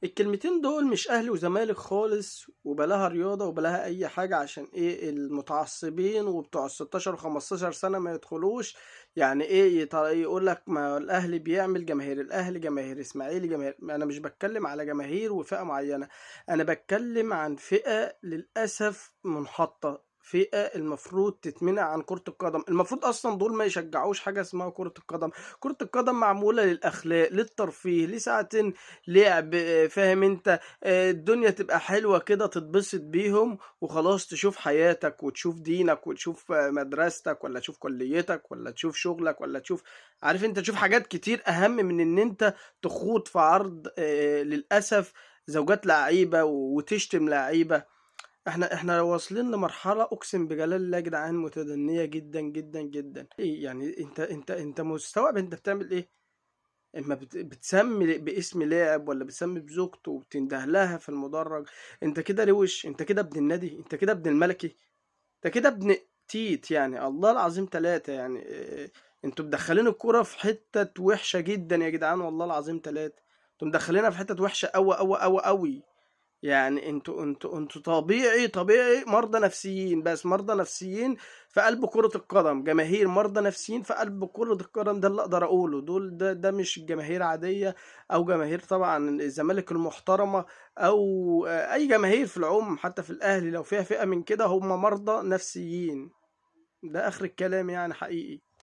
الكلمتين دول مش اهلي وزمالك خالص، وبلاها رياضة وبلاها اي حاجة، عشان ايه المتعصبين وبتوع 16 و15 سنة ما يدخلوش. يعني ايه يقول لك ما الاهلي بيعمل جماهير الاهلي جماهير اسماعيلي جماهير. انا مش بتكلم على جماهير وفئة معينة، انا بتكلم عن فئة للاسف منحطة، فئة المفروض تتمنع عن كرة القدم. المفروض اصلا دول ما يشجعوش حاجة اسمها كرة القدم. كرة القدم معمولة للاخلاق، للترفيه، لساعة لعب، فاهم انت؟ الدنيا تبقى حلوة كده تتبسط بيهم وخلاص، تشوف حياتك وتشوف دينك وتشوف مدرستك، ولا تشوف كليتك، ولا تشوف شغلك، ولا تشوف، عارف انت، تشوف حاجات كتير اهم من ان انت تخوض في عرض للأسف زوجات لعيبة وتشتم لعيبة. احنا واصلين لمرحلة اقسم بجلال الله يا جدعان متدنية جدا جدا جدا. ايه يعني انت مستوعب انت بتعمل ايه؟ اما بتسمي باسم لاعب، ولا بتسمي بزوجته وبتنده لها في المدرج، انت كده روش، انت كده ابن النادي، انت كده ابن الملكي، انت كده ابن تيت، يعني الله العظيم ثلاثة يعني انتوا مدخلين الكرة في حتة وحشة جدا يا جدعان، والله العظيم ثلاثة. انتوا مدخلينها في حتة وحشة أوي أوي أوي أوي. يعني انتوا طبيعي مرضى نفسيين، بس مرضى نفسيين في قلب كرة القدم، جماهير مرضى نفسيين في قلب كرة القدم، ده اللي اقدر اقوله. دول ده مش جماهير عادية، او جماهير طبعا الزمالك المحترمة، او اي جماهير في العموم، حتى في الاهلي لو فيها فئة من كده هم مرضى نفسيين. ده اخر الكلام يعني حقيقي.